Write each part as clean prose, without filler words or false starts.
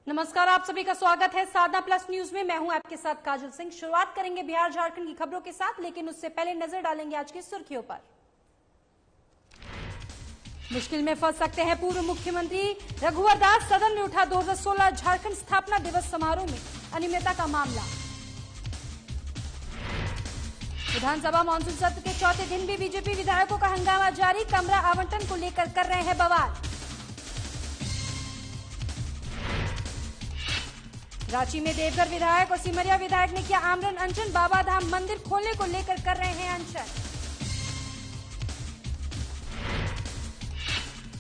नमस्कार, आप सभी का स्वागत है साधना प्लस न्यूज में। मैं हूं आपके साथ काजल सिंह। शुरुआत करेंगे बिहार झारखंड की खबरों के साथ, लेकिन उससे पहले नजर डालेंगे आज की सुर्खियों पर। मुश्किल में फंस सकते हैं पूर्व मुख्यमंत्री रघुवर दास। सदन में उठा 2016 झारखंड स्थापना दिवस समारोह में अनियमितता का मामला। विधानसभा मानसून सत्र के चौथे दिन भी बीजेपी विधायकों का हंगामा जारी। कमरा आवंटन को लेकर कर रहे हैं बवाल। रांची में देवघर विधायक और सिमरिया विधायक ने किया आमरण अनशन। बाबा धाम मंदिर खोलने को लेकर कर रहे हैं अनशन।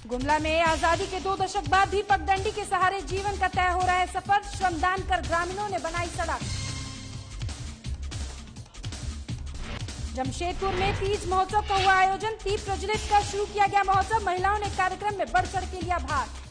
गुमला में आजादी के 2 दशक बाद भी पगडंडी के सहारे जीवन का तय हो रहा है सफर। श्रमदान कर ग्रामीणों ने बनाई सड़क। जमशेदपुर में तीज महोत्सव का हुआ आयोजन। दीप प्रज्वलित कर शुरू किया गया महोत्सव। महिलाओं ने कार्यक्रम में बढ़ चढ़ के लिया भाग।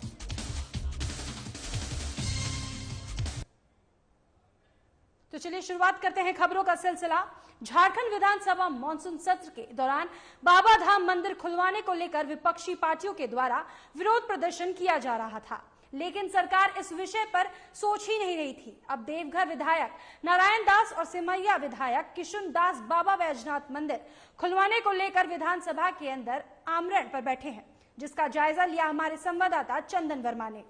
तो चलिए शुरुआत करते हैं खबरों का सिलसिला। झारखंड विधानसभा मानसून सत्र के दौरान बाबा धाम मंदिर खुलवाने को लेकर विपक्षी पार्टियों के द्वारा विरोध प्रदर्शन किया जा रहा था, लेकिन सरकार इस विषय पर सोच ही नहीं रही थी। अब देवघर विधायक नारायण दास और सिमरिया विधायक किशुन दास बाबा वैजनाथ मंदिर खुलवाने को लेकर विधानसभा के अंदर आमरण पर बैठे हैं, जिसका जायजा लिया हमारे संवाददाता चंदन वर्मा ने।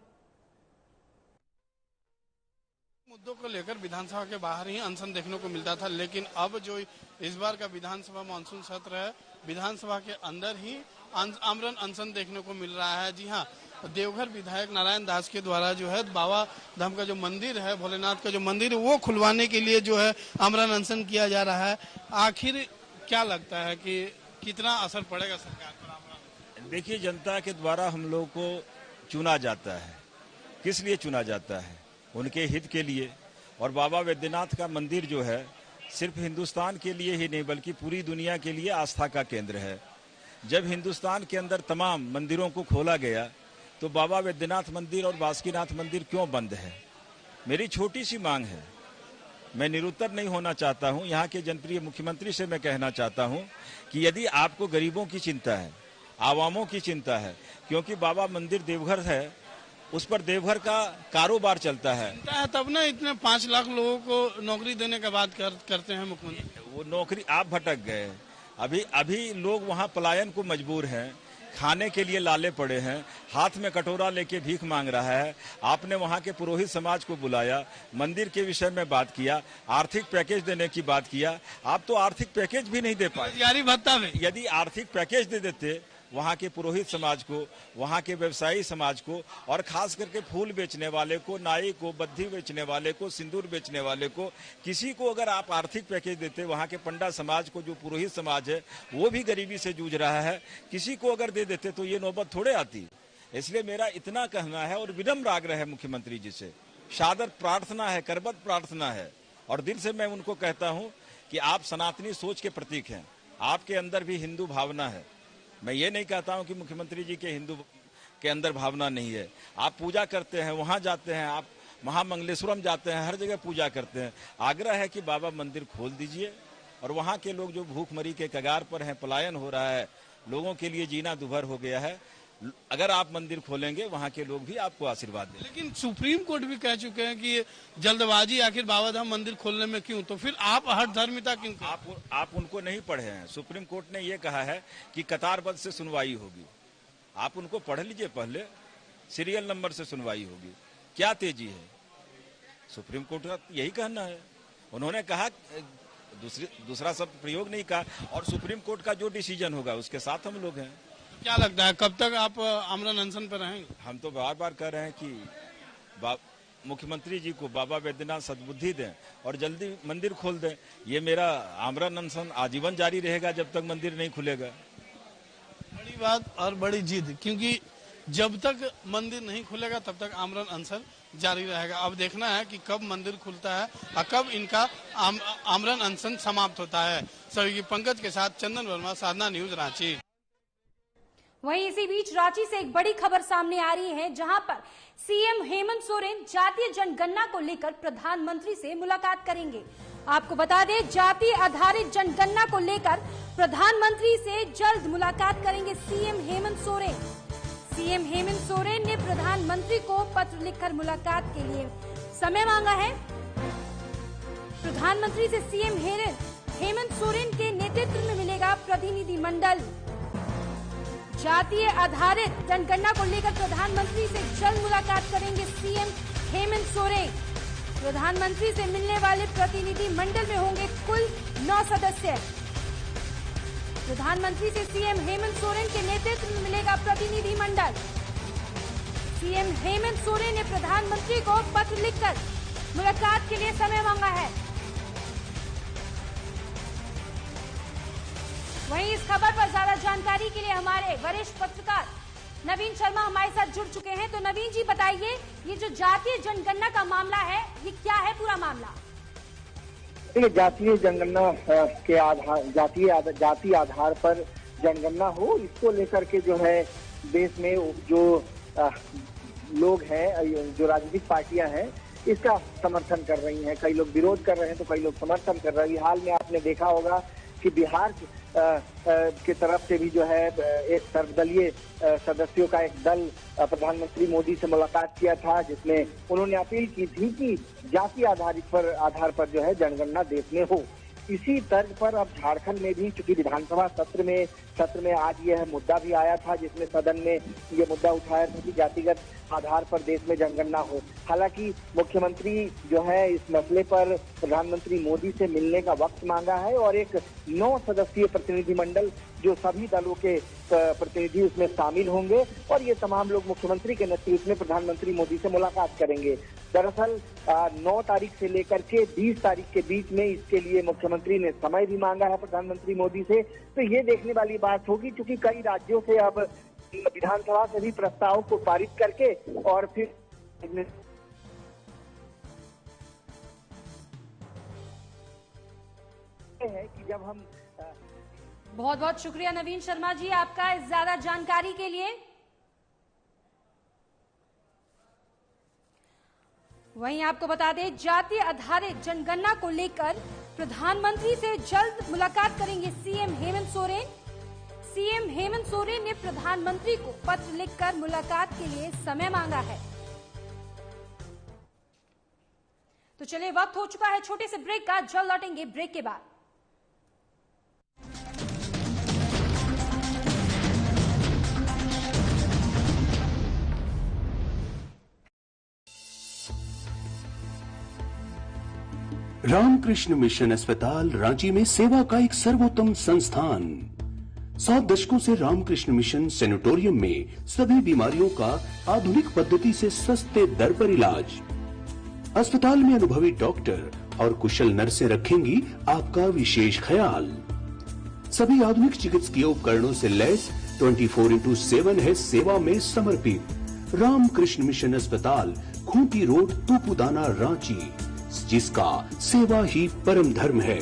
मुद्दों को लेकर विधानसभा के बाहर ही अनशन देखने को मिलता था, लेकिन अब जो इस बार का विधानसभा मानसून सत्र है, विधानसभा के अंदर ही आमरण अनशन देखने को मिल रहा है। जी हां, देवघर विधायक नारायण दास के द्वारा जो है बाबा धाम का जो मंदिर है, भोलेनाथ का जो मंदिर है, वो खुलवाने के लिए जो है आमरण अनशन किया जा रहा है। आखिर क्या लगता है कि कितना असर पड़ेगा सरकार पर? देखिए, जनता के द्वारा हम लोग को चुना जाता है। किस लिए चुना जाता है? उनके हित के लिए। और बाबा वैद्यनाथ का मंदिर जो है सिर्फ हिंदुस्तान के लिए ही नहीं बल्कि पूरी दुनिया के लिए आस्था का केंद्र है। जब हिंदुस्तान के अंदर तमाम मंदिरों को खोला गया तो बाबा वैद्यनाथ मंदिर और बासुकीनाथ मंदिर क्यों बंद है? मेरी छोटी सी मांग है, मैं निरुत्तर नहीं होना चाहता हूं। यहाँ के जनप्रिय मुख्यमंत्री से मैं कहना चाहता हूं कि यदि आपको गरीबों की चिंता है, आवामों की चिंता है, क्योंकि बाबा मंदिर देवघर है, उस पर देवघर का कारोबार चलता है, तब ना इतने 5 लाख लोगों को नौकरी देने का बात करते हैं मुख्यमंत्री। वो नौकरी आप भटक गए। अभी लोग वहाँ पलायन को मजबूर हैं, खाने के लिए लाले पड़े हैं, हाथ में कटोरा लेके भीख मांग रहा है। आपने वहाँ के पुरोहित समाज को बुलाया, मंदिर के विषय में बात किया, आर्थिक पैकेज देने की बात किया। आप तो आर्थिक पैकेज भी नहीं दे पाए। रोजगारी भत्ता में यदि आर्थिक पैकेज दे देते वहाँ के पुरोहित समाज को, वहाँ के व्यवसायी समाज को, और खास करके फूल बेचने वाले को, नाई को, बद्धी बेचने वाले को, सिंदूर बेचने वाले को, किसी को अगर आप आर्थिक पैकेज देते, वहाँ के पंडा समाज को, जो पुरोहित समाज है वो भी गरीबी से जूझ रहा है, किसी को अगर दे देते तो ये नौबत थोड़े आती। इसलिए मेरा इतना कहना है और विनम्र आग्रह है मुख्यमंत्री जी से, सादर प्रार्थना है, करबद्ध प्रार्थना है, और दिल से मैं उनको कहता हूँ कि आप सनातनी सोच के प्रतीक हैं, आपके अंदर भी हिंदू भावना है। मैं ये नहीं कहता हूं कि मुख्यमंत्री जी के हिंदू के अंदर भावना नहीं है। आप पूजा करते हैं, वहां जाते हैं, आप महामंगलेश्वरम जाते हैं, हर जगह पूजा करते हैं। आग्रह है कि बाबा मंदिर खोल दीजिए, और वहां के लोग जो भूखमरी के कगार पर हैं, पलायन हो रहा है, लोगों के लिए जीना दुभर हो गया है, अगर आप मंदिर खोलेंगे वहां के लोग भी आपको आशीर्वाद देंगे। लेकिन सुप्रीम कोर्ट भी कह चुके हैं कि जल्दबाजी आखिर बाबा धाम मंदिर खोलने में क्यों? तो फिर आप हर धर्मिता क्यों? आप उनको नहीं पढ़े हैं। सुप्रीम कोर्ट ने यह कहा है कि कतारबद्ध से सुनवाई होगी। आप उनको पढ़ लीजिए, पहले सीरियल नंबर से सुनवाई होगी। क्या तेजी है? सुप्रीम कोर्ट का यही कहना है। उन्होंने कहा, दूसरा शब्द प्रयोग नहीं कहा, और सुप्रीम कोर्ट का जो डिसीजन होगा उसके साथ हम लोग हैं। क्या लगता है कब तक आप आमरण अनशन पर रहेंगे? हम तो बार बार कह रहे हैं कि मुख्यमंत्री जी को बाबा वैद्यनाथ सद्बुद्धि दें और जल्दी मंदिर खोल दें। ये मेरा आमरण अनशन आजीवन जारी रहेगा जब तक मंदिर नहीं खुलेगा। बड़ी बात और बड़ी जिद, क्योंकि जब तक मंदिर नहीं खुलेगा तब तक आमरण अनशन जारी रहेगा। अब देखना है कि कब मंदिर खुलता है और कब इनका आमरण अनशन समाप्त होता है। सहयोगी पंकज के साथ चंदन वर्मा, साधना न्यूज, रांची। वहीं इसी बीच रांची से एक बड़ी खबर सामने आ रही है, जहां पर सीएम हेमंत सोरेन जातीय जनगणना को लेकर प्रधानमंत्री से मुलाकात करेंगे। आपको बता दें, जाति आधारित जनगणना को लेकर प्रधानमंत्री से जल्द मुलाकात करेंगे सीएम हेमंत सोरेन। सीएम हेमंत सोरेन ने प्रधानमंत्री को पत्र लिखकर मुलाकात के लिए समय मांगा है। प्रधानमंत्री से सीएम हेमंत सोरेन के नेतृत्व में मिलेगा प्रतिनिधिमंडल। जातीय आधारित जनगणना को लेकर प्रधानमंत्री से जल्द मुलाकात करेंगे सीएम हेमंत सोरेन। प्रधानमंत्री से मिलने वाले प्रतिनिधि मंडल में होंगे कुल 9 सदस्य। प्रधानमंत्री से सीएम हेमंत सोरेन के नेतृत्व में मिलेगा प्रतिनिधि मंडल। सीएम हेमंत सोरेन ने प्रधानमंत्री को पत्र लिखकर मुलाकात के लिए समय मांगा है। वहीं इस खबर पर ज्यादा जानकारी के लिए हमारे वरिष्ठ पत्रकार नवीन शर्मा हमारे साथ जुड़ चुके हैं। तो नवीन जी बताइए, ये जो जातीय जनगणना का मामला है, ये क्या है पूरा मामला? जातीय जनगणना के आधार जाति आधार पर जनगणना हो, इसको लेकर के जो है देश में जो लोग हैं, जो राजनीतिक पार्टियां हैं, इसका समर्थन कर रही हैं। कई लोग विरोध कर रहे हैं तो कई लोग समर्थन कर रहे हैं। हाल में आपने देखा होगा कि बिहार की तरफ से भी जो है एक सर्वदलीय सदस्यों का एक दल प्रधानमंत्री मोदी से मुलाकात किया था, जिसमें उन्होंने अपील की थी कि जाति आधार पर जो है जनगणना देश में हो। इसी तर्ज पर अब झारखंड में भी, चूंकि विधानसभा सत्र में आज यह मुद्दा भी आया था, जिसमें सदन ने ये मुद्दा उठाया था कि जातिगत आधार पर देश में जनगणना हो। हालांकि मुख्यमंत्री जो है इस मसले पर प्रधानमंत्री मोदी से मिलने का वक्त मांगा है और एक 9 सदस्यीय प्रतिनिधिमंडल, जो सभी दलों के प्रतिनिधि उसमें शामिल होंगे और ये तमाम लोग मुख्यमंत्री के नेतृत्व में प्रधानमंत्री मोदी से मुलाकात करेंगे। दरअसल 9 तारीख से लेकर के 20 तारीख के बीच में इसके लिए मुख्यमंत्री ने समय भी मांगा है प्रधानमंत्री मोदी से। तो ये देखने वाली बात होगी, क्योंकि कई राज्यों से अब विधानसभा से भी प्रस्ताव को पारित करके और फिर है कि जब हम बहुत बहुत शुक्रिया नवीन शर्मा जी आपका इस ज्यादा जानकारी के लिए। वहीं आपको बता दें, जातीय आधारित जनगणना को लेकर प्रधानमंत्री से जल्द मुलाकात करेंगे सीएम हेमंत सोरेन। सीएम हेमंत सोरेन ने प्रधानमंत्री को पत्र लिखकर मुलाकात के लिए समय मांगा है। तो चलिए, वक्त हो चुका है छोटे से ब्रेक का, जल्द लौटेंगे ब्रेक के बाद। रामकृष्ण मिशन अस्पताल रांची में सेवा का एक सर्वोत्तम संस्थान। 100 दशकों से रामकृष्ण मिशन सैनिटोरियम में सभी बीमारियों का आधुनिक पद्धति से सस्ते दर पर इलाज। अस्पताल में अनुभवी डॉक्टर और कुशल नर्सें रखेंगी आपका विशेष ख्याल। सभी आधुनिक चिकित्सकीय उपकरणों से लैस 24/7 है सेवा में समर्पित। रामकृष्ण मिशन अस्पताल, खूंटी रोड, तूपुदाना, रांची, जिसका सेवा ही परम धर्म है।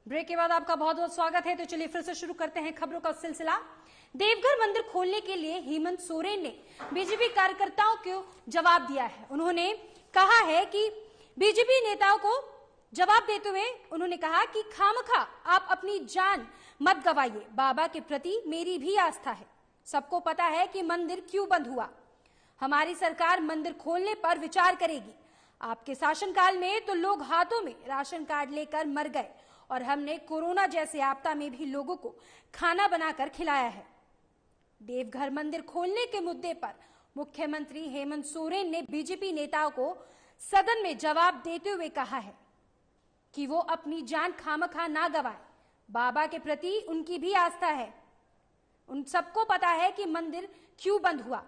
ब्रेक के बाद आपका बहुत बहुत स्वागत है। तो चलिए फिर से शुरू करते हैं खबरों का सिलसिला। देवघर मंदिर खोलने के लिए हेमंत सोरेन ने बीजेपी कार्यकर्ताओं को जवाब दिया है। उन्होंने कहा है कि बीजेपी नेताओं को जवाब देते हुए उन्होंने कहा कि खामखा आप अपनी जान मत गवाइए, बाबा के प्रति मेरी भी आस्था है। सबको पता है कि मंदिर क्यों बंद हुआ। हमारी सरकार मंदिर खोलने पर विचार करेगी। आपके शासनकाल में तो लोग हाथों में राशन कार्ड लेकर मर गए और हमने कोरोना जैसे आपदा में भी लोगों को खाना बनाकर खिलाया है। देवघर मंदिर खोलने के मुद्दे पर मुख्यमंत्री हेमंत सोरेन ने बीजेपी नेताओं को सदन में जवाब देते हुए कहा है कि वो अपनी जान खामखा ना गवाए, बाबा के प्रति उनकी भी आस्था है। उन सबको पता है कि मंदिर क्यों बंद हुआ।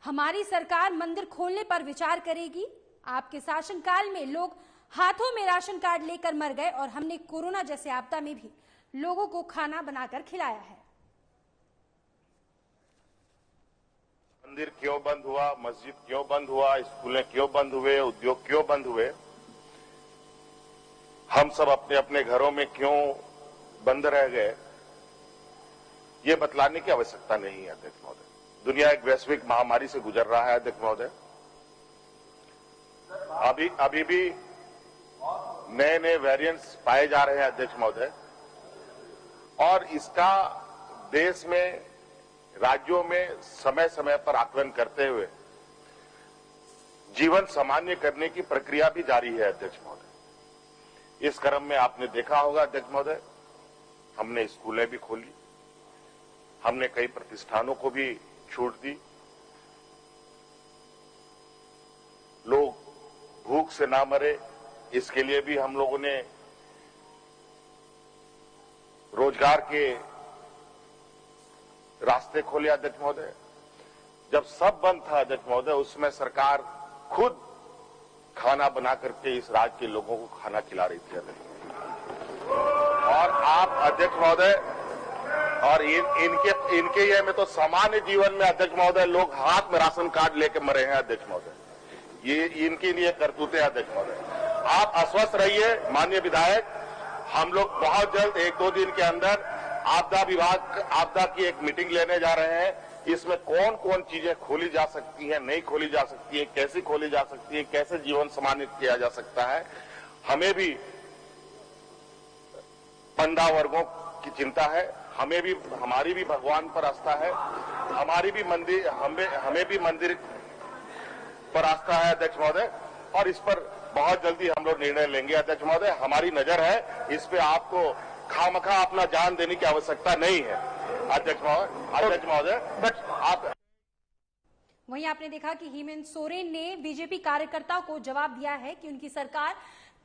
हमारी सरकार मंदिर खोलने पर विचार करेगी। आपके शासनकाल में लोग हाथों में राशन कार्ड लेकर मर गए और हमने कोरोना जैसे आपदा में भी लोगों को खाना बनाकर खिलाया है। मंदिर क्यों बंद हुआ, मस्जिद क्यों बंद हुआ, स्कूलें क्यों बंद हुए, उद्योग क्यों बंद हुए, हम सब अपने अपने घरों में क्यों बंद रह गए, ये बतलाने की आवश्यकता नहीं है अध्यक्ष महोदय। दुनिया एक वैश्विक महामारी से गुजर रहा है अध्यक्ष महोदय। अभी भी नए नए वेरिएंट्स पाए जा रहे हैं अध्यक्ष महोदय, और इसका देश में, राज्यों में समय समय पर आकलन करते हुए जीवन सामान्य करने की प्रक्रिया भी जारी है अध्यक्ष महोदय। इस क्रम में आपने देखा होगा अध्यक्ष महोदय, हमने स्कूलें भी खोली, हमने कई प्रतिष्ठानों को भी छूट दी, लोग भूख से ना मरे इसके लिए भी हम लोगों ने रोजगार के रास्ते खोले अध्यक्ष महोदय। जब सब बंद था अध्यक्ष महोदय, उसमें सरकार खुद खाना बना करके इस राज्य के लोगों को खाना खिला रही थी अध्यक्ष। और आप अध्यक्ष महोदय, और इनके ये में तो सामान्य जीवन में अध्यक्ष महोदय लोग हाथ में राशन कार्ड लेके मरे हैं अध्यक्ष महोदय। ये इनके लिए करतूते अध्यक्ष महोदय। आप आश्वस्त रहिए माननीय विधायक, हम लोग बहुत जल्द 1-2 दिन के अंदर आपदा की एक मीटिंग लेने जा रहे हैं। इसमें कौन कौन चीजें खोली जा सकती हैं, नहीं खोली जा सकती है, कैसे खोली जा सकती है, कैसे जीवन सामान्य किया जा सकता है। हमें भी पंडा वर्गों की चिंता है, हमारी भी भगवान पर आस्था है, हमें भी मंदिर पर आस्था है अध्यक्ष महोदय, और इस पर बहुत जल्दी हम लोग निर्णय लेंगे अध्यक्ष महोदय। हमारी नजर है इस पे, आपको खामखा अपना जान देने की आवश्यकता नहीं है अध्यक्ष महोदय। आप वहीं आपने देखा कि हेमंत सोरेन ने बीजेपी कार्यकर्ताओं को जवाब दिया है कि उनकी सरकार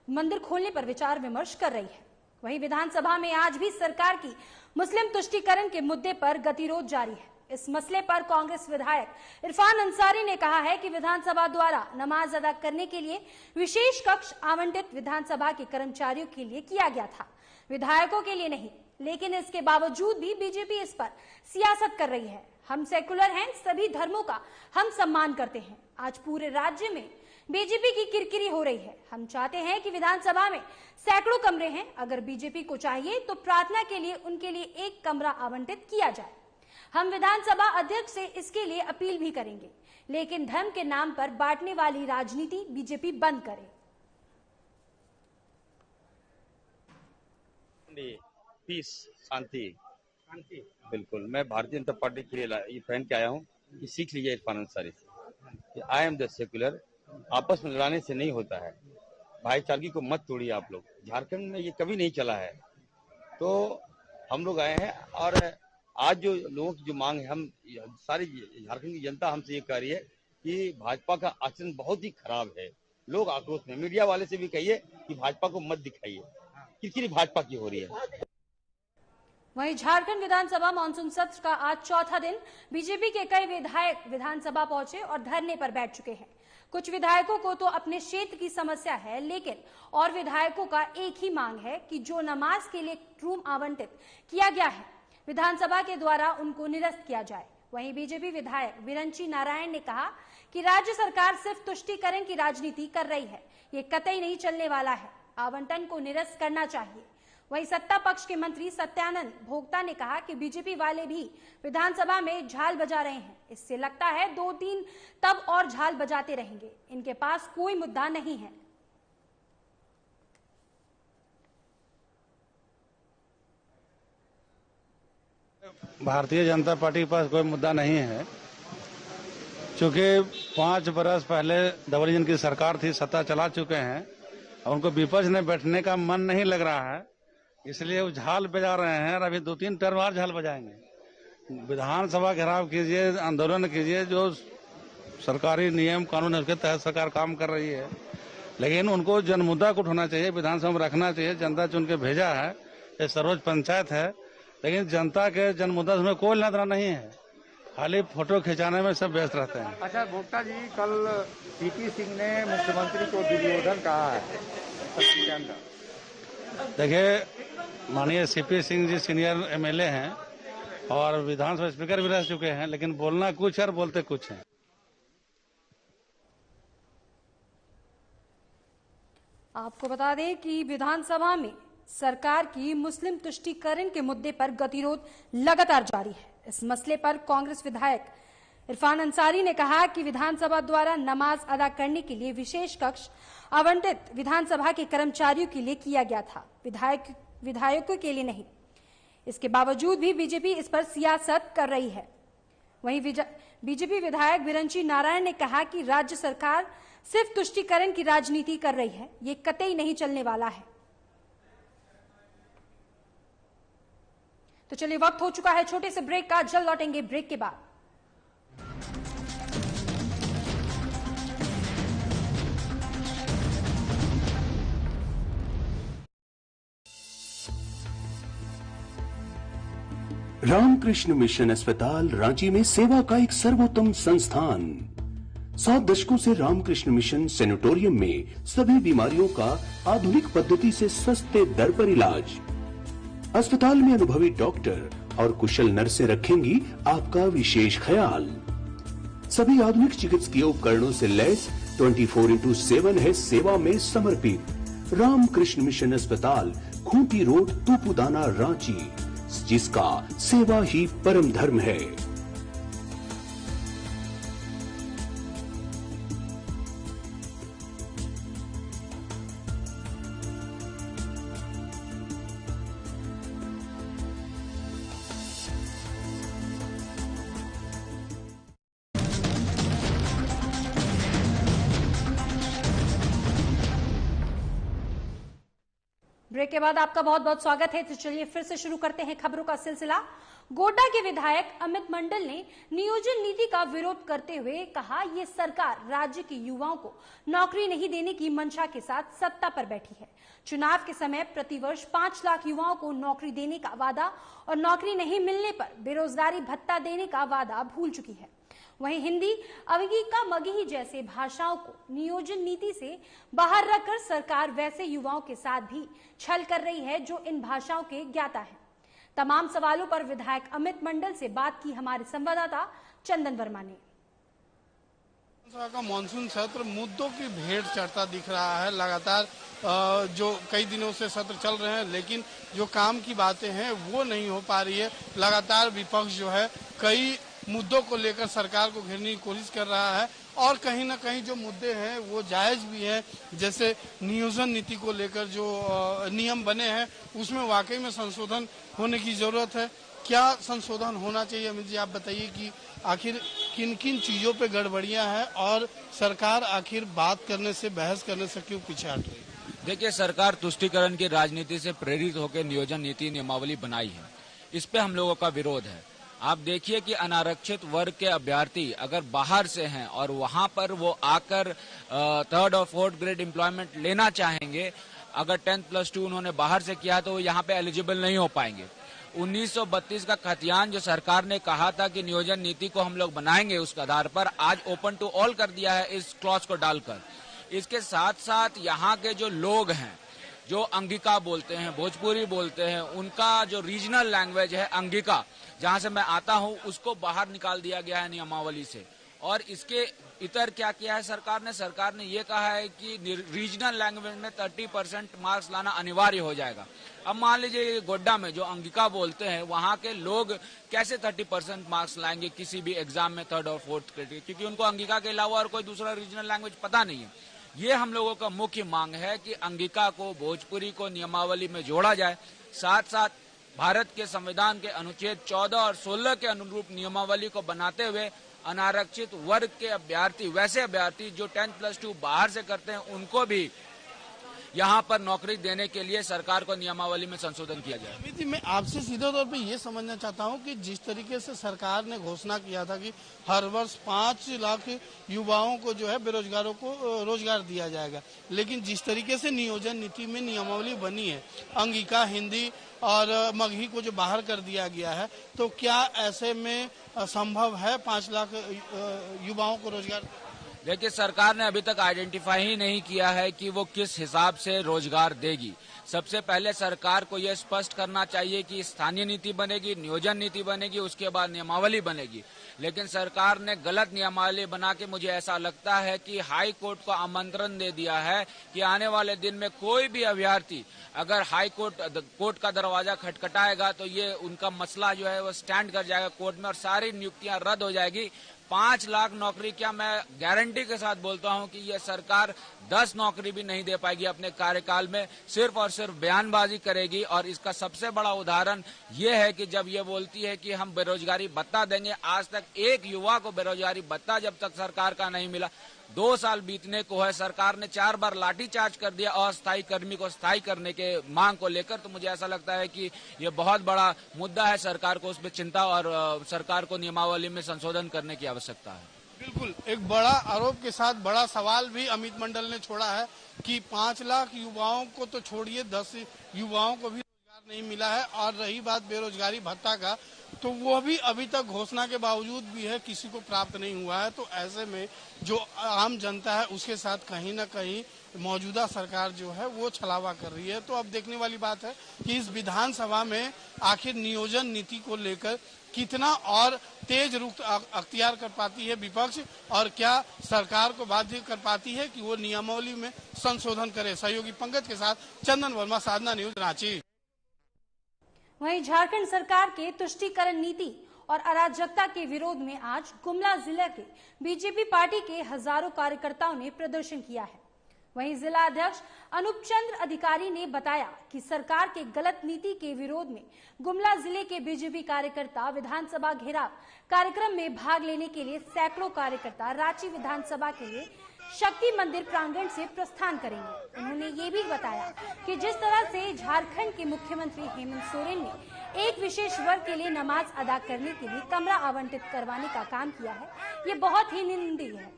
मंदिर खोलने पर विचार विमर्श कर रही है। वहीं विधानसभा में आज भी सरकार की मुस्लिम तुष्टीकरण के मुद्दे पर गतिरोध जारी है। इस मसले पर कांग्रेस विधायक इरफान अंसारी ने कहा है कि विधानसभा द्वारा नमाज अदा करने के लिए विशेष कक्ष आवंटित विधानसभा के कर्मचारियों के लिए किया गया था, विधायकों के लिए नहीं। लेकिन इसके बावजूद भी बीजेपी इस पर सियासत कर रही है। हम सेकुलर हैं, सभी धर्मों का हम सम्मान करते हैं। आज पूरे राज्य में बीजेपी की किरकिरी हो रही है। हम चाहते हैं कि विधानसभा में सैकड़ों कमरे हैं, अगर बीजेपी को चाहिए तो प्रार्थना के लिए उनके लिए एक कमरा आवंटित किया जाए। हम विधानसभा अध्यक्ष से इसके लिए अपील भी करेंगे, लेकिन धर्म के नाम पर बांटने वाली राजनीति बीजेपी बंद करे। पीस, शांति, बिल्कुल। मैं भारतीय जनता पार्टी के लिए ये पहन के आया हूँ कि सीख लीजिए इरफान अंसारी से, आई एम द सेक्युलर। आपस में लड़ाने से नहीं होता है, भाईचारगी को मत तोड़िए आप लोग। झारखंड में ये कभी नहीं चला है, तो हम लोग आए हैं। और आज जो लोगों की जो मांग है, हम सारी झारखंड की जनता हमसे ये कह रही है कि भाजपा का आचरण बहुत ही खराब है। लोग आक्रोश में, मीडिया वाले से भी कहिए कि भाजपा को मत दिखाइए, किरकिरी भाजपा की हो रही है। वहीं झारखंड विधानसभा मानसून सत्र का आज चौथा दिन, बीजेपी के कई विधायक विधानसभा पहुंचे और धरने पर बैठ चुके हैं। कुछ विधायकों को तो अपने क्षेत्र की समस्या है, लेकिन और विधायकों का एक ही मांग है कि जो नमाज के लिए रूम आवंटित किया गया है विधानसभा के द्वारा उनको निरस्त किया जाए। वहीं बीजेपी विधायक विरंची नारायण ने कहा कि राज्य सरकार सिर्फ तुष्टीकरण की राजनीति कर रही है, ये कतई नहीं चलने वाला है, आवंटन को निरस्त करना चाहिए। वहीं सत्ता पक्ष के मंत्री सत्यानंद भोक्ता ने कहा कि बीजेपी वाले भी विधानसभा में झाल बजा रहे हैं, इससे लगता है 2-3 तब और झाल बजाते रहेंगे, इनके पास कोई मुद्दा नहीं है। भारतीय जनता पार्टी के पास कोई मुद्दा नहीं है, क्योंकि 5 बरस पहले डबल इंजन की सरकार थी, सत्ता चला चुके हैं और उनको विपक्ष में बैठने का मन नहीं लग रहा है, इसलिए वो झाल बजा रहे हैं। और अभी 2-3 टर्म और झाल बजाएंगे। विधानसभा घेराव कीजिए, आंदोलन कीजिए, जो सरकारी नियम कानून है उसके तहत सरकार काम कर रही है, लेकिन उनको जन मुद्दा को उठाना चाहिए, विधानसभा में रखना चाहिए। जनता चुन के भेजा है, ये सर्वोच्च पंचायत है, लेकिन जनता के जन मुद्दा में कोई लेना देना नहीं है, खाली फोटो खिंचाने में सब व्यस्त रहते हैं। अच्छा भोक्ता जी, कल सीपी सिंह ने मुख्यमंत्री को दुर्योधन कहा है सत्र के अंदर। देखिए, माननीय CP Singh ji senior MLA हैं और विधानसभा स्पीकर भी रह चुके हैं, लेकिन बोलना कुछ और बोलते कुछ है। आपको बता दें कि विधानसभा में सरकार की मुस्लिम तुष्टीकरण के मुद्दे पर गतिरोध लगातार जारी है। इस मसले पर कांग्रेस विधायक इरफान अंसारी ने कहा कि विधानसभा द्वारा नमाज अदा करने के लिए विशेष कक्ष आवंटित विधानसभा के कर्मचारियों के लिए किया गया था, विधायकों के लिए नहीं। इसके बावजूद भी बीजेपी इस पर सियासत कर रही है। वहीं बीजेपी विधायक बिरंची नारायण ने कहा कि राज्य सरकार सिर्फ तुष्टीकरण की राजनीति कर रही है, ये कतई नहीं चलने वाला है। तो चलिए, वक्त हो चुका है छोटे से ब्रेक का, जल्द लौटेंगे ब्रेक के बाद। रामकृष्ण मिशन अस्पताल रांची में सेवा का एक सर्वोत्तम संस्थान। 7 दशकों से रामकृष्ण मिशन सैनिटोरियम में सभी बीमारियों का आधुनिक पद्धति से सस्ते दर पर इलाज। अस्पताल में अनुभवी डॉक्टर और कुशल नर्सें रखेंगी आपका विशेष ख्याल। सभी आधुनिक चिकित्सकीय उपकरणों से लैस 24/7 है सेवा में समर्पित। रामकृष्ण मिशन अस्पताल, खूंटी रोड, तूपुदाना, रांची, जिसका सेवा ही परम धर्म है। ब्रेक के बाद आपका बहुत बहुत स्वागत है। तो चलिए फिर से शुरू करते हैं खबरों का सिलसिला। गोड्डा के विधायक अमित मंडल ने नियोजन नीति का विरोध करते हुए कहा, ये सरकार राज्य के युवाओं को नौकरी नहीं देने की मंशा के साथ सत्ता पर बैठी है। चुनाव के समय प्रतिवर्ष 5 लाख युवाओं को नौकरी देने का वादा और नौकरी नहीं मिलने पर बेरोजगारी भत्ता देने का वादा भूल चुकी है। वहीं हिंदी, अंगिका, मगही जैसे भाषाओं को नियोजन नीति से बाहर रखकर सरकार वैसे युवाओं के साथ भी छल कर रही है जो इन भाषाओं के ज्ञाता है। तमाम सवालों पर विधायक अमित मंडल से बात की हमारे संवाददाता चंदन वर्मा ने। का मानसून सत्र मुद्दों की भेंट चढ़ता दिख रहा है। लगातार जो कई दिनों से सत्र चल रहे हैं, लेकिन जो काम की बातें हैं वो नहीं हो पा रही है। लगातार विपक्ष जो है कई मुद्दों को लेकर सरकार को घेरने की कोशिश कर रहा है और कहीं ना कहीं जो मुद्दे हैं वो जायज भी है। जैसे नियोजन नीति को लेकर जो नियम बने हैं उसमें वाकई में संशोधन होने की जरूरत है। क्या संशोधन होना चाहिए अमित जी, आप बताइए कि आखिर किन किन चीजों पे गड़बड़ियां हैं और सरकार आखिर बात करने से, बहस करने से क्यों पीछे हट रही है? देखिए, सरकार तुष्टीकरण की राजनीति से प्रेरित होकर नियोजन नीति नियमावली बनाई है। इस पे हम लोगों का विरोध है। आप देखिए कि अनारक्षित वर्ग के अभ्यर्थी अगर बाहर से हैं और वहां पर वो आकर 3rd और 4th ग्रेड एम्प्लॉयमेंट लेना चाहेंगे, अगर 10+2 उन्होंने बाहर से किया तो वो यहाँ पे एलिजिबल नहीं हो पाएंगे। 1932 का खतियान जो सरकार ने कहा था कि नियोजन नीति को हम लोग बनाएंगे, उसके आधार पर आज ओपन टू ऑल कर दिया है इस क्लॉज को डालकर। इसके साथ साथ यहाँ के जो लोग हैं जो अंगिका बोलते हैं, भोजपुरी बोलते हैं, उनका जो रीजनल लैंग्वेज है अंगिका, जहां से मैं आता हूं, उसको बाहर निकाल दिया गया है नियमावली से। और इसके इतर क्या किया है सरकार ने ये कहा है कि रीजनल लैंग्वेज में 30% मार्क्स लाना अनिवार्य हो जाएगा। अब मान लीजिए गोड्डा में जो अंगिका बोलते हैं वहां के लोग कैसे 30% मार्क्स लाएंगे किसी भी एग्जाम में 3rd और 4th ग्रेड, क्योंकि उनको अंगिका के अलावा और कोई दूसरा रीजनल लैंग्वेज पता नहीं है। ये हम लोगों का मुख्य मांग है कि अंगिका को, भोजपुरी को नियमावली में जोड़ा जाए। साथ साथ भारत के संविधान के अनुच्छेद 14 और 16 के अनुरूप नियमावली को बनाते हुए अनारक्षित वर्ग के अभ्यर्थी, वैसे अभ्यर्थी जो 10+2 बाहर से करते हैं, उनको भी यहाँ पर नौकरी देने के लिए सरकार को नियमावली में संशोधन किया जाए। अमित जी, मैं आपसे सीधे तौर पे ये समझना चाहता हूँ कि जिस तरीके से सरकार ने घोषणा किया था कि हर वर्ष 5 लाख युवाओं को जो है बेरोजगारों को रोजगार दिया जाएगा, लेकिन जिस तरीके से नियोजन नीति में नियमावली बनी है, अंगिका, हिंदी और मगही को जो बाहर कर दिया गया है, तो क्या ऐसे में संभव है 5 लाख युवाओं को रोजगार? लेकिन सरकार ने अभी तक आइडेंटिफाई ही नहीं किया है कि वो किस हिसाब से रोजगार देगी। सबसे पहले सरकार को यह स्पष्ट करना चाहिए कि स्थानीय नीति बनेगी, नियोजन नीति बनेगी, उसके बाद नियमावली बनेगी। लेकिन सरकार ने गलत नियमावली बना के मुझे ऐसा लगता है कि हाई कोर्ट को आमंत्रण दे दिया है कि आने वाले दिन में कोई भी अभ्यर्थी अगर हाई कोर्ट का दरवाजा खटखटाएगा तो ये उनका मसला जो है वो स्टैंड कर जाएगा कोर्ट में और सारी नियुक्तियां रद्द हो जाएगी। 5 लाख नौकरी क्या, मैं गारंटी के साथ बोलता हूं कि ये सरकार 10 नौकरी भी नहीं दे पाएगी अपने कार्यकाल में, सिर्फ और सिर्फ बयानबाजी करेगी। और इसका सबसे बड़ा उदाहरण ये है कि जब ये बोलती है कि हम बेरोजगारी भत्ता देंगे, आज तक एक युवा को बेरोजगारी भत्ता जब तक सरकार का नहीं मिला। 2 साल बीतने को है, सरकार ने 4 बार लाठीचार्ज कर दिया अस्थायी कर्मी को स्थायी करने के मांग को लेकर। तो मुझे ऐसा लगता है कि ये बहुत बड़ा मुद्दा है, सरकार को उस पर चिंता और सरकार को नियमावली में संशोधन करने की आवश्यकता है। बिल्कुल, एक बड़ा आरोप के साथ बड़ा सवाल भी अमित मंडल ने छोड़ा है कि 5 लाख युवाओं को तो छोड़िए, 10 युवाओं को भी रोजगार नहीं मिला है। और रही बात बेरोजगारी भत्ता का, तो वो भी अभी तक घोषणा के बावजूद भी है, किसी को प्राप्त नहीं हुआ है। तो ऐसे में जो आम जनता है उसके साथ कहीं ना कहीं मौजूदा सरकार जो है वो छलावा कर रही है। तो अब देखने वाली बात है कि इस विधानसभा में आखिर नियोजन नीति को लेकर कितना और तेज रुख अख्तियार कर पाती है विपक्ष, और क्या सरकार को बाध्य कर पाती है कि वो नियमावली में संशोधन करे। सहयोगी पंकज के साथ चंदन वर्मा, साधना न्यूज, रांची। वहीं झारखंड सरकार के तुष्टीकरण नीति और अराजकता के विरोध में आज गुमला जिले के बीजेपी पार्टी के हजारों कार्यकर्ताओं ने प्रदर्शन किया है। वहीं जिला अध्यक्ष अनूप चंद्र अधिकारी ने बताया कि सरकार के गलत नीति के विरोध में गुमला जिले के बीजेपी कार्यकर्ता विधानसभा घेराव कार्यक्रम में भाग लेने के लिए सैकड़ों कार्यकर्ता रांची विधानसभा के लिए शक्ति मंदिर प्रांगण से प्रस्थान करेंगे। उन्होंने ये भी बताया कि जिस तरह से झारखंड के मुख्यमंत्री हेमंत सोरेन ने एक विशेष वर्ग के लिए नमाज अदा करने के लिए कमरा आवंटित करवाने का काम किया है, ये बहुत ही निंदनीय है।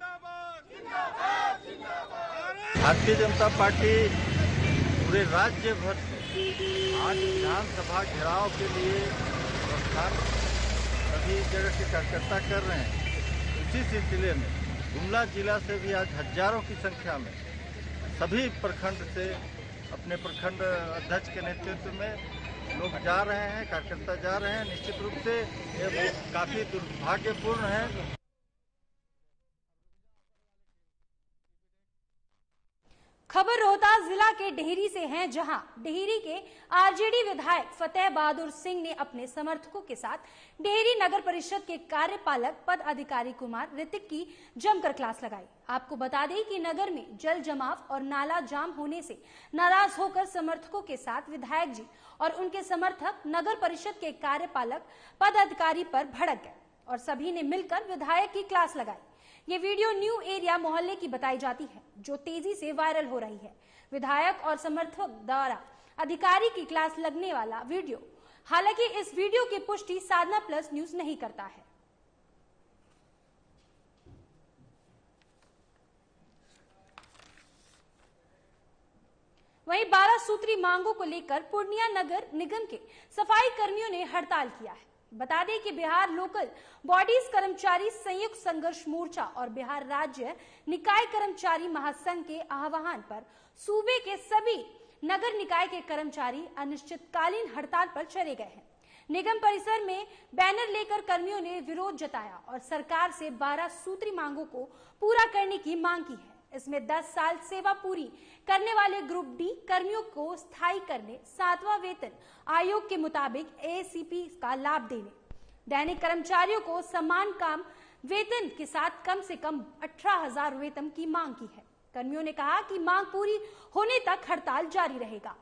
भारतीय जनता पार्टी पूरे राज्य भर से आज विधानसभा घेराव के लिए प्रस्थान सभी जगह के कार्यकर्ता कर रहे हैं। उसी सिलसिले में गुमला जिला से भी आज हजारों की संख्या में सभी प्रखंड से अपने प्रखंड अध्यक्ष के नेतृत्व में लोग जा रहे हैं, कार्यकर्ता जा रहे हैं। निश्चित रूप से ये काफी दुर्भाग्यपूर्ण है। खबर रोहतास जिला के डेहरी से है, जहां डेहरी के आरजेडी विधायक फतेह बहादुर सिंह ने अपने समर्थकों के साथ डेहरी नगर परिषद के कार्यपालक पद अधिकारी कुमार ऋतिक की जमकर क्लास लगाई। आपको बता दें कि नगर में जल जमाव और नाला जाम होने से नाराज होकर समर्थकों के साथ विधायक जी और उनके समर्थक नगर परिषद के कार्यपालक पद अधिकारी पर भड़क गए और सभी ने मिलकर विधायक की क्लास लगाई। ये वीडियो न्यू एरिया मोहल्ले की बताई जाती है, जो तेजी से वायरल हो रही है। विधायक और समर्थक द्वारा अधिकारी की क्लास लगने वाला वीडियो, हालांकि इस वीडियो की पुष्टि साधना प्लस न्यूज नहीं करता है। वहीं 12 सूत्री मांगों को लेकर पूर्णिया नगर निगम के सफाई कर्मियों ने हड़ताल किया है। बता दें कि बिहार लोकल बॉडीज कर्मचारी संयुक्त संघर्ष मोर्चा और बिहार राज्य निकाय कर्मचारी महासंघ के आह्वान पर सूबे के सभी नगर निकाय के कर्मचारी अनिश्चितकालीन हड़ताल पर चले गए हैं। निगम परिसर में बैनर लेकर कर्मियों ने विरोध जताया और सरकार से 12 सूत्री मांगों को पूरा करने की मांग की है। इसमें 10 साल सेवा पूरी करने वाले ग्रुप डी कर्मियों को स्थायी करने, 7वां वेतन आयोग के मुताबिक एसीपी का लाभ देने, दैनिक कर्मचारियों को समान काम वेतन के साथ कम से कम 18,000 वेतन की मांग की है। कर्मियों ने कहा कि मांग पूरी होने तक हड़ताल जारी रहेगा।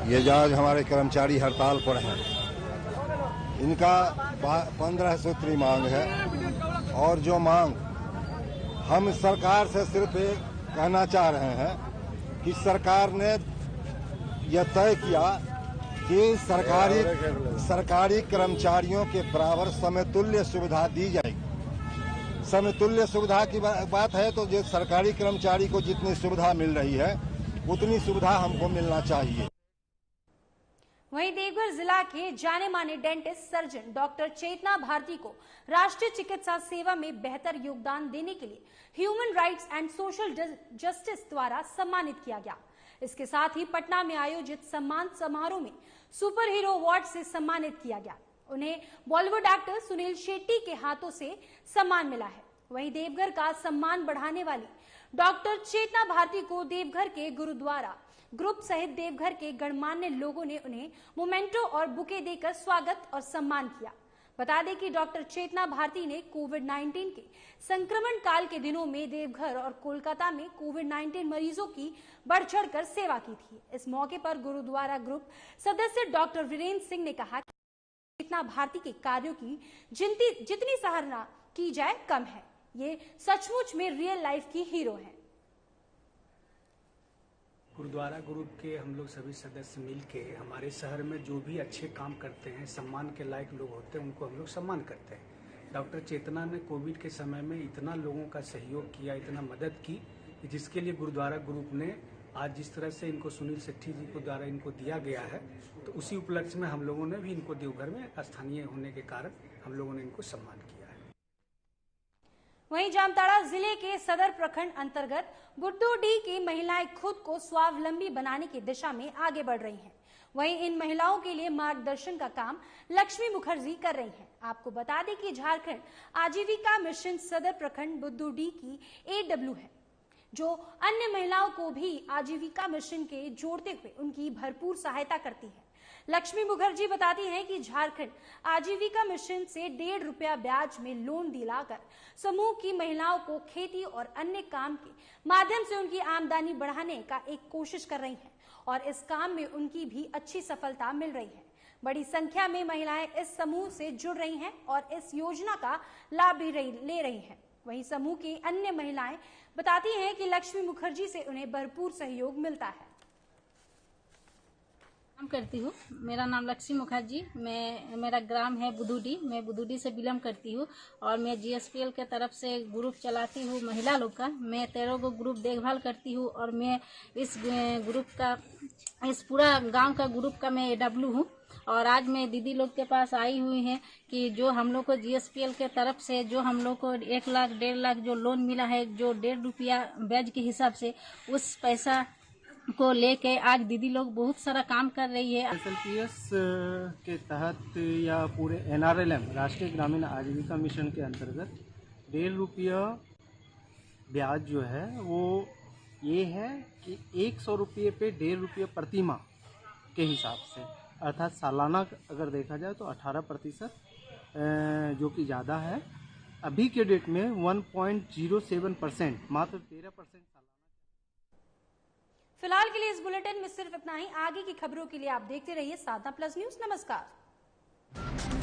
ये जो आज हमारे कर्मचारी हड़ताल पर हैं, इनका 15 सूत्री मांग है और जो मांग हम सरकार से सिर्फ कहना चाह रहे हैं कि सरकार ने यह तय किया कि सरकारी कर्मचारियों के बराबर समतुल्य सुविधा दी जाएगी। समतुल्य सुविधा की बात है तो जो सरकारी कर्मचारी को जितनी सुविधा मिल रही है उतनी सुविधा हमको मिलना चाहिए। वहीं देवघर जिला के जाने माने डेंटिस्ट सर्जन डॉक्टर चेतना भारती को राष्ट्रीय चिकित्सा सेवा में बेहतर योगदान देने के लिए human rights and social justice द्वारा सम्मानित किया गया। इसके साथ ही पटना में आयोजित सम्मान समारोह में सुपर हीरो अवार्ड से सम्मानित किया गया। उन्हें बॉलीवुड एक्टर सुनील शेट्टी के हाथों से सम्मान मिला है। वहीं देवघर का सम्मान बढ़ाने वाली डॉक्टर चेतना भारती को देवघर के गुरुद्वारा ग्रुप सहित देवघर के गणमान्य लोगों ने उन्हें मोमेंटो और बुके देकर स्वागत और सम्मान किया। बता दें कि डॉक्टर चेतना भारती ने कोविड-19 के संक्रमण काल के दिनों में देवघर और कोलकाता में कोविड-19 मरीजों की बढ़ चढ़कर सेवा की थी। इस मौके पर गुरुद्वारा ग्रुप सदस्य डॉक्टर वीरेंद्र सिंह ने कहा कि चेतना भारती के कार्यों की जितनी सराहना की जाए कम है। ये सचमुच में रियल लाइफ की हीरो हैं। गुरुद्वारा ग्रुप के हम लोग सभी सदस्य मिलके हमारे शहर में जो भी अच्छे काम करते हैं, सम्मान के लायक लोग होते हैं, उनको हम लोग सम्मान करते हैं। डॉक्टर चेतना ने कोविड के समय में इतना लोगों का सहयोग किया, इतना मदद की, जिसके लिए गुरुद्वारा ग्रुप ने आज जिस तरह से इनको सुनील शेट्टी जी को द्वारा इनको दिया गया है, तो उसी उपलक्ष्य में हम लोगों ने भी इनको देवघर में स्थानीय होने के कारण हम लोगों ने इनको सम्मान किया। वहीं जामताड़ा जिले के सदर प्रखंड अंतर्गत बुड्डूडीह की महिलाएं खुद को स्वावलंबी बनाने की दिशा में आगे बढ़ रही हैं। वहीं इन महिलाओं के लिए मार्गदर्शन का काम लक्ष्मी मुखर्जी कर रही हैं। आपको बता दें कि झारखंड आजीविका मिशन सदर प्रखंड बुड्डूडीह की AW है, जो अन्य महिलाओं को भी आजीविका मिशन के जोड़ते हुए उनकी भरपूर सहायता करती है। लक्ष्मी मुखर्जी बताती हैं कि झारखंड आजीविका मिशन से 1.5 रुपया ब्याज में लोन दिलाकर समूह की महिलाओं को खेती और अन्य काम के माध्यम से उनकी आमदनी बढ़ाने का एक कोशिश कर रही हैं और इस काम में उनकी भी अच्छी सफलता मिल रही है। बड़ी संख्या में महिलाएं इस समूह से जुड़ रही हैं और इस योजना का लाभ भी ले रही हैं। वहीं समूह की अन्य महिलाएं बताती हैं कि लक्ष्मी मुखर्जी से उन्हें भरपूर सहयोग मिलता है। काम करती हूँ। मेरा नाम लक्ष्मी मुखर्जी, मेरा ग्राम है बुदुडी। मैं बुदुडी से बिलोंग करती हूँ और मैं GSPL के तरफ से ग्रुप चलाती हूँ महिला लोग का। मैं 13 गो ग्रुप देखभाल करती हूँ और मैं इस ग्रुप का, इस पूरा गांव का ग्रुप का मैं AW हूँ। और आज मैं दीदी लोग के पास आई हुई हैं कि जो हम लोग को GSPL के तरफ से जो हम लोग को 1 लाख 1.5 लाख जो लोन मिला है, जो 1.5 रुपया ब्याज के हिसाब से, उस पैसा को लेके आज दीदी लोग बहुत सारा काम कर रही है। SLPS के तहत या पूरे NRLM राष्ट्रीय ग्रामीण आजीविका मिशन के अंतर्गत 1.5 रुपया ब्याज जो है वो ये है कि 100 रुपये पे 1.5 रुपये प्रति माह के हिसाब से, अर्थात सालाना अगर देखा जाए तो 18%, जो कि ज़्यादा है। अभी के डेट में 1.07%, मात्र 13%। फिलहाल के लिए इस बुलेटिन में सिर्फ इतना ही। आगे की खबरों के लिए आप देखते रहिए साधना प्लस न्यूज। नमस्कार।